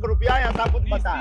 लाख रुपया ऐसा कुछ बता।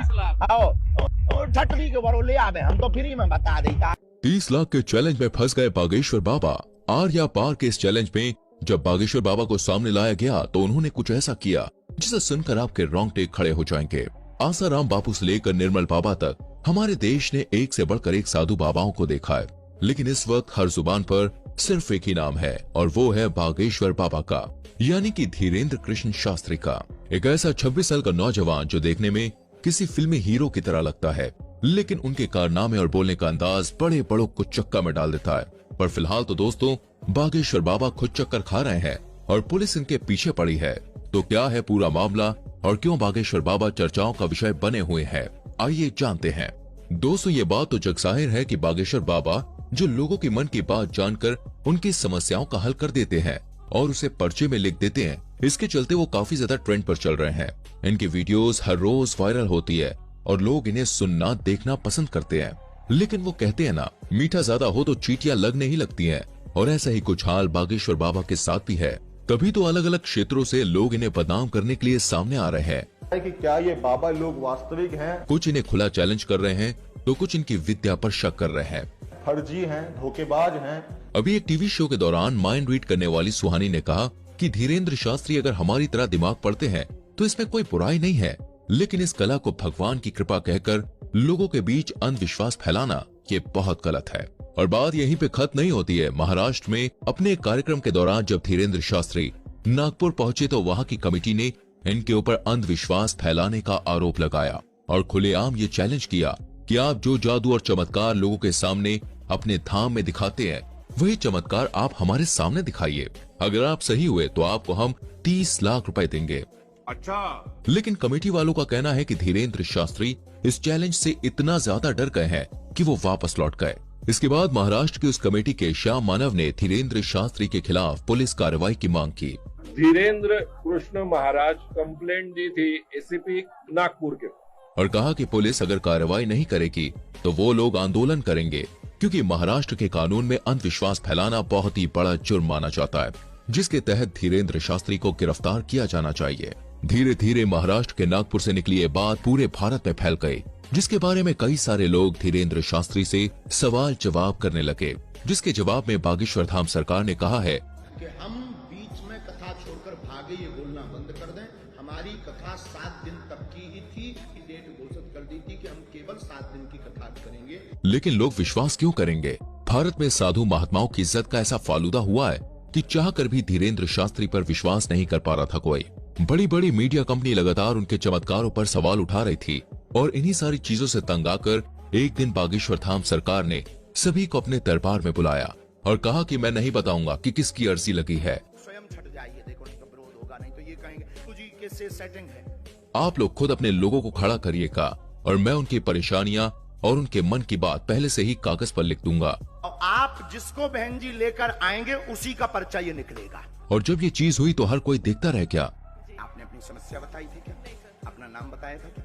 आओ ठटरी के बारे ले आवे, हम तो फ्री में बता देता। 30 लाख के चैलेंज में फंस गए बागेश्वर बाबा। आर या पार के इस चैलेंज में जब बागेश्वर बाबा को सामने लाया गया तो उन्होंने कुछ ऐसा किया जिसे सुनकर आपके रोंगटे खड़े हो जाएंगे। आसाराम बापू से लेकर निर्मल बाबा तक हमारे देश ने एक से बढ़कर एक साधु बाबाओं को देखा है, लेकिन इस वक्त हर जुबान पर सिर्फ एक ही नाम है और वो है बागेश्वर बाबा का, यानी कि धीरेन्द्र कृष्ण शास्त्री का। एक ऐसा 26 साल का नौजवान जो देखने में किसी फिल्मी हीरो की तरह लगता है, लेकिन उनके कारनामे और बोलने का अंदाज बड़े बड़ों को चक्का में डाल देता है। पर फिलहाल तो दोस्तों बागेश्वर बाबा खुद चक्कर खा रहे हैं और पुलिस इनके पीछे पड़ी है। तो क्या है पूरा मामला और क्यों बागेश्वर बाबा चर्चाओं का विषय बने हुए हैं, आइए जानते हैं। दोस्तों ये बात तो जगजाहिर है कि बागेश्वर बाबा जो लोगों के मन की बात जानकर उनकी समस्याओं का हल कर देते हैं और उसे पर्चे में लिख देते हैं, इसके चलते वो काफी ज्यादा ट्रेंड पर चल रहे हैं। इनकी वीडियोस हर रोज वायरल होती है और लोग इन्हें सुनना देखना पसंद करते हैं। लेकिन वो कहते हैं ना, मीठा ज्यादा हो तो चींटियां लगने ही लगती हैं, और ऐसा ही कुछ हाल बागेश्वर बाबा के साथ भी है। तभी तो अलग अलग क्षेत्रों से लोग इन्हें बदनाम करने के लिए सामने आ रहे हैं कि क्या ये बाबा लोग वास्तविक हैं? कुछ इन्हें खुला चैलेंज कर रहे हैं तो कुछ इनकी विद्या पर शक कर रहे हैं, फर्जी हैं, धोखेबाज हैं। अभी एक टीवी शो के दौरान माइंड रीड करने वाली सुहानी ने कहा कि धीरेन्द्र शास्त्री अगर हमारी तरह दिमाग पढ़ते हैं तो इसमें कोई बुराई नहीं है, लेकिन इस कला को भगवान की कृपा कहकर लोगों के बीच अंधविश्वास फैलाना ये बहुत गलत है। और बात यहीं पे खत्म नहीं होती है। महाराष्ट्र में अपने एक कार्यक्रम के दौरान जब धीरेन्द्र शास्त्री नागपुर पहुंचे तो वहां की कमेटी ने इनके ऊपर अंधविश्वास फैलाने का आरोप लगाया और खुलेआम ये चैलेंज किया कि आप जो जादू और चमत्कार लोगों के सामने अपने धाम में दिखाते हैं, वही चमत्कार आप हमारे सामने दिखाइए। अगर आप सही हुए तो आपको हम 30 लाख रुपए देंगे। अच्छा, लेकिन कमेटी वालों का कहना है कि धीरेन्द्र शास्त्री इस चैलेंज से इतना ज्यादा डर गए हैं कि वो वापस लौट गए। इसके बाद महाराष्ट्र की उस कमेटी के श्याम मानव ने धीरेन्द्र शास्त्री के खिलाफ पुलिस कार्रवाई की मांग की। धीरेन्द्र कृष्ण महाराज कंप्लेंट दी थी एसीपी नागपुर के, और कहा कि पुलिस अगर कार्रवाई नहीं करेगी तो वो लोग आंदोलन करेंगे, क्योंकि महाराष्ट्र के कानून में अंधविश्वास फैलाना बहुत ही बड़ा जुर्म माना जाता है, जिसके तहत धीरेन्द्र शास्त्री को गिरफ्तार किया जाना चाहिए। धीरे धीरे महाराष्ट्र के नागपुर से निकली ये बात पूरे भारत में फैल गई, जिसके बारे में कई सारे लोग धीरेन्द्र शास्त्री से सवाल जवाब करने लगे, जिसके जवाब में बागेश्वर धाम सरकार ने कहा है कि हम बीच में कथा छोड़कर भागे ये बोलना बंद कर दें। हमारी कथा 7 दिन तक की ही थी, डेट घोषित कर दी थी कि हम केवल 7 दिन की कथा करेंगे। लेकिन लोग विश्वास क्यों करेंगे? भारत में साधु महात्माओं की इज्जत का ऐसा फालूदा हुआ है कि चाहकर भी धीरेन्द्र शास्त्री पर विश्वास नहीं कर पा रहा था कोई। बड़ी बड़ी मीडिया कंपनी लगातार उनके चमत्कारों पर सवाल उठा रही थी और इन्हीं सारी चीजों से तंग आकर एक दिन बागेश्वर धाम सरकार ने सभी को अपने दरबार में बुलाया और कहा कि मैं नहीं बताऊंगा कि किसकी अर्जी लगी है। स्वयं छट जाइए, देखो नहीं तो विरोध होगा, नहीं तो ये कहेंगे तुझी के से सेटिंग है। आप लोग खुद अपने लोगों को खड़ा करिएगा और मैं उनकी परेशानियां और उनके मन की बात पहले से ही कागज पर लिख दूंगा, और आप जिसको बहन जी लेकर आएंगे उसी का पर्चा ये निकलेगा। और जब ये चीज हुई तो हर कोई देखता रह गया। आपने अपनी समस्या बताई थी क्या? अपना नाम बताया था क्या?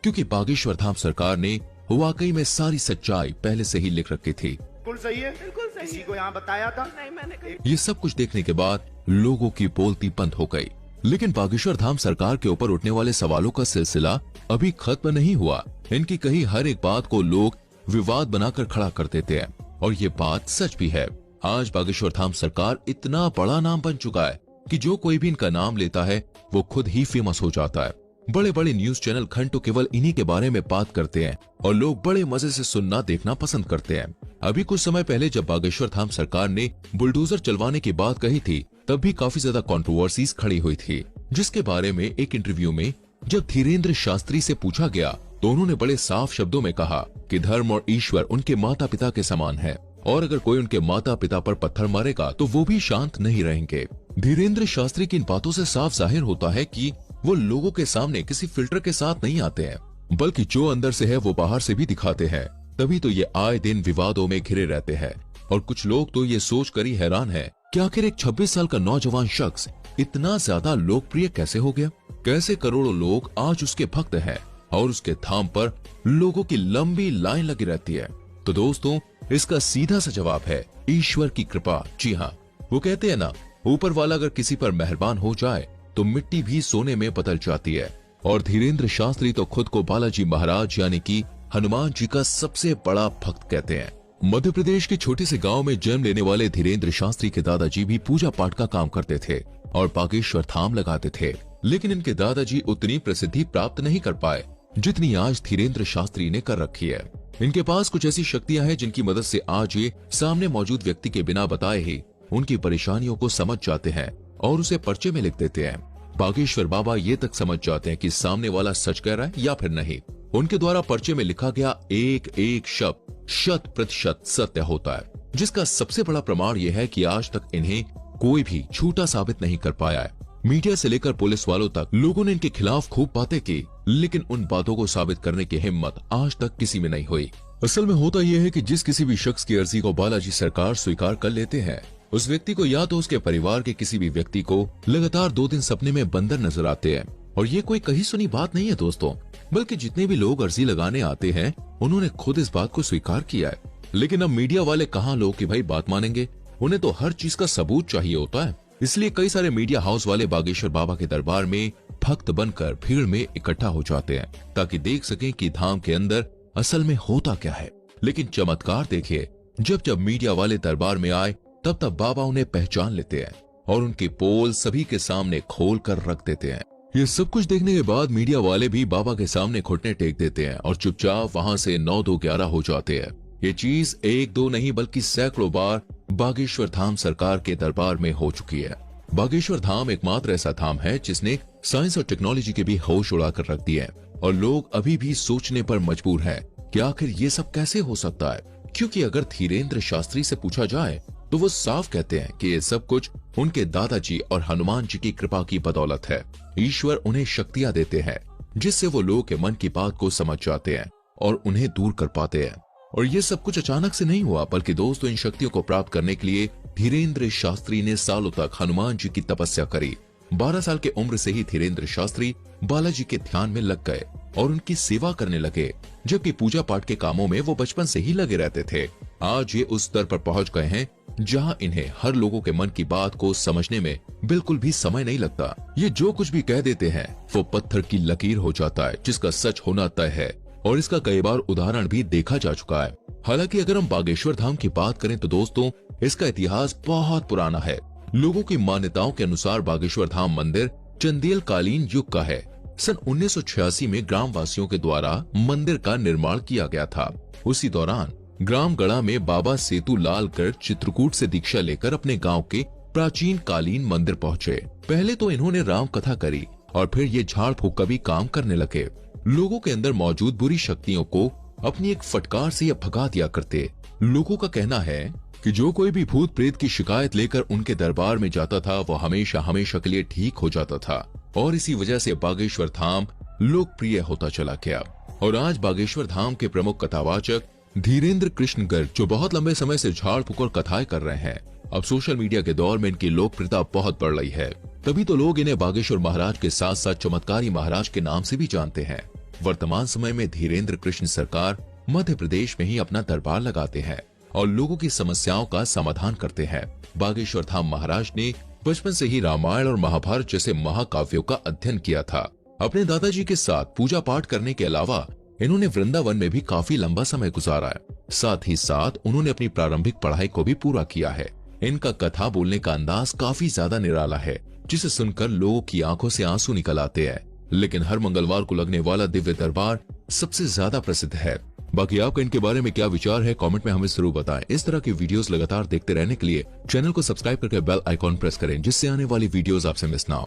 क्योंकि बागेश्वर धाम सरकार ने वाकई में सारी सच्चाई पहले से ही लिख रखी थी। बिल्कुल सही है, बिल्कुल सही। किसी को यहाँ बताया था? नहीं, मैंने ये सब कुछ देखने के बाद लोगों की बोलती बंद हो गई। लेकिन बागेश्वर धाम सरकार के ऊपर उठने वाले सवालों का सिलसिला अभी खत्म नहीं हुआ। इनकी कही हर एक बात को लोग विवाद बनाकर खड़ा कर देते हैं और ये बात सच भी है। आज बागेश्वर धाम सरकार इतना बड़ा नाम बन चुका है कि जो कोई भी इनका नाम लेता है वो खुद ही फेमस हो जाता है। बड़े बड़े न्यूज चैनल घंटों केवल इन्हीं के बारे में बात करते हैं और लोग बड़े मजे से सुनना देखना पसंद करते हैं। अभी कुछ समय पहले जब बागेश्वर धाम सरकार ने बुलडोजर चलवाने की बात कही थी तब भी काफी ज्यादा कंट्रोवर्सीज खड़ी हुई थी, जिसके बारे में एक इंटरव्यू में जब धीरेन्द्र शास्त्री से पूछा गया तो उन्होंने बड़े साफ शब्दों में कहा कि धर्म और ईश्वर उनके माता पिता के समान है और अगर कोई उनके माता पिता पर पत्थर मारेगा तो वो भी शांत नहीं रहेंगे। धीरेन्द्र शास्त्री की इन बातों से साफ जाहिर होता है कि वो लोगों के सामने किसी फिल्टर के साथ नहीं आते हैं, बल्कि जो अंदर से है वो बाहर से भी दिखाते हैं। तभी तो ये आए दिन विवादों में घिरे रहते हैं और कुछ लोग तो ये सोच कर ही हैरान है कि आखिर एक 26 साल का नौजवान शख्स इतना ज्यादा लोकप्रिय कैसे हो गया। कैसे करोड़ों लोग आज उसके भक्त हैं और उसके धाम पर लोगों की लंबी लाइन लगी रहती है। तो दोस्तों इसका सीधा सा जवाब है ईश्वर की कृपा। जी हाँ, वो कहते हैं ना, ऊपर वाला अगर किसी पर मेहरबान हो जाए तो मिट्टी भी सोने में बदल जाती है। और धीरेन्द्र शास्त्री तो खुद को बालाजी महाराज यानी कि हनुमान जी का सबसे बड़ा भक्त कहते हैं। मध्य प्रदेश के छोटे से गांव में जन्म लेने वाले धीरेन्द्र शास्त्री के दादाजी भी पूजा पाठ का काम करते थे और बागेश्वर धाम लगाते थे, लेकिन इनके दादाजी उतनी प्रसिद्धि प्राप्त नहीं कर पाए जितनी आज धीरेन्द्र शास्त्री ने कर रखी है। इनके पास कुछ ऐसी शक्तियां हैं जिनकी मदद से आज ये सामने मौजूद व्यक्ति के बिना बताए ही उनकी परेशानियों को समझ जाते हैं और उसे पर्चे में लिख देते हैं। बागेश्वर बाबा ये तक समझ जाते हैं कि सामने वाला सच कह रहा है या फिर नहीं। उनके द्वारा पर्चे में लिखा गया एक एक शब्द 100% सत्य होता है, जिसका सबसे बड़ा प्रमाण यह है कि आज तक इन्हें कोई भी झूठा साबित नहीं कर पाया है। मीडिया से लेकर पुलिस वालों तक लोगों ने इनके खिलाफ खूब बातें की, लेकिन उन बातों को साबित करने की हिम्मत आज तक किसी में नहीं हुई। असल में होता यह है कि जिस किसी भी शख्स की अर्जी को बालाजी सरकार स्वीकार कर लेते हैं, उस व्यक्ति को या तो उसके परिवार के किसी भी व्यक्ति को लगातार 2 दिन सपने में बंदर नजर आते हैं। और ये कोई कही सुनी बात नहीं है दोस्तों, बल्कि जितने भी लोग अर्जी लगाने आते हैं उन्होंने खुद इस बात को स्वीकार किया है। लेकिन अब मीडिया वाले कहाँ लोग कि भाई बात मानेंगे, उन्हें तो हर चीज का सबूत चाहिए होता है। इसलिए कई सारे मीडिया हाउस वाले बागेश्वर बाबा के दरबार में भक्त बनकर भीड़ में इकट्ठा हो जाते हैं ताकि देख सकें कि धाम के अंदर असल में होता क्या है। लेकिन चमत्कार देखिए, जब जब मीडिया वाले दरबार में आए तब तब बाबा उन्हें पहचान लेते हैं और उनके पोल सभी के सामने खोल कर रख देते हैं। ये सब कुछ देखने के बाद मीडिया वाले भी बाबा के सामने घुटने टेक देते हैं और चुपचाप वहां से 9-2-11 हो जाते हैं। ये चीज 1-2 नहीं बल्कि सैकड़ों बार बागेश्वर धाम सरकार के दरबार में हो चुकी है। बागेश्वर धाम एकमात्र ऐसा धाम है जिसने साइंस और टेक्नोलॉजी के भी होश उड़ाकर रख दिए हैं और लोग अभी भी सोचने पर मजबूर हैं कि आखिर ये सब कैसे हो सकता है। क्योंकि अगर धीरेन्द्र शास्त्री से पूछा जाए तो वो साफ कहते हैं कि ये सब कुछ उनके दादाजी और हनुमान जी की कृपा की बदौलत है। ईश्वर उन्हें शक्तियां देते हैं जिससे वो लोगों के मन की बात को समझ जाते हैं और उन्हें दूर कर पाते हैं। और ये सब कुछ अचानक से नहीं हुआ, बल्कि दोस्तों इन शक्तियों को प्राप्त करने के लिए धीरेन्द्र शास्त्री ने सालों तक हनुमान जी की तपस्या करी। 12 साल के उम्र से ही धीरेन्द्र शास्त्री बालाजी के ध्यान में लग गए और उनकी सेवा करने लगे, जबकि पूजा पाठ के कामों में वो बचपन से ही लगे रहते थे। आज ये उस स्तर पर पहुंच गए हैं जहां इन्हें हर लोगों के मन की बात को समझने में बिल्कुल भी समय नहीं लगता। ये जो कुछ भी कह देते हैं वो पत्थर की लकीर हो जाता है जिसका सच होना तय है, और इसका कई बार उदाहरण भी देखा जा चुका है। हालांकि अगर हम बागेश्वर धाम की बात करें तो दोस्तों इसका इतिहास बहुत पुराना है। लोगों की मान्यताओं के अनुसार बागेश्वर धाम मंदिर चंदेल कालीन युग का है। सन 1986 में ग्रामवासियों के द्वारा मंदिर का निर्माण किया गया था। उसी दौरान ग्राम गढ़ा में बाबा सेतु लालगढ़ चित्रकूट से दीक्षा लेकर अपने गांव के प्राचीन कालीन मंदिर पहुंचे। पहले तो इन्होंने राम कथा करी और फिर ये झाड़ फूक का भी काम करने लगे। लोगों के अंदर मौजूद बुरी शक्तियों को अपनी एक फटकार से भगा दिया करते। लोगों का कहना है कि जो कोई भी भूत प्रेत की शिकायत लेकर उनके दरबार में जाता था वो हमेशा हमेशा के लिए ठीक हो जाता था, और इसी वजह से बागेश्वर धाम लोकप्रिय होता चला गया। और आज बागेश्वर धाम के प्रमुख कथावाचक धीरेन्द्र कृष्ण गर्ग, जो बहुत लंबे समय से झाड़ फूक और कथाएं कर रहे हैं, अब सोशल मीडिया के दौर में इनकी लोकप्रियता बहुत बढ़ रही है। तभी तो लोग इन्हें बागेश्वर महाराज के साथ साथ चमत्कारी महाराज के नाम से भी जानते हैं। वर्तमान समय में धीरेन्द्र कृष्ण सरकार मध्य प्रदेश में ही अपना दरबार लगाते हैं और लोगों की समस्याओं का समाधान करते हैं। बागेश्वर धाम महाराज ने बचपन से ही रामायण और महाभारत जैसे महाकाव्यों का अध्ययन किया था। अपने दादाजी के साथ पूजा पाठ करने के अलावा इन्होंने वृंदावन में भी काफी लंबा समय गुजारा है। साथ ही साथ उन्होंने अपनी प्रारंभिक पढ़ाई को भी पूरा किया है। इनका कथा बोलने का अंदाज काफी ज्यादा निराला है, जिसे सुनकर लोगों की आंखों से आंसू निकल आते हैं। लेकिन हर मंगलवार को लगने वाला दिव्य दरबार सबसे ज्यादा प्रसिद्ध है। बाकी आपका इनके बारे में क्या विचार है, कमेंट में हमें जरूर बताएं। इस तरह की वीडियोस लगातार देखते रहने के लिए चैनल को सब्सक्राइब करके बेल आइकॉन प्रेस करें, जिससे आने वाली वीडियोस आपसे मिस ना हो।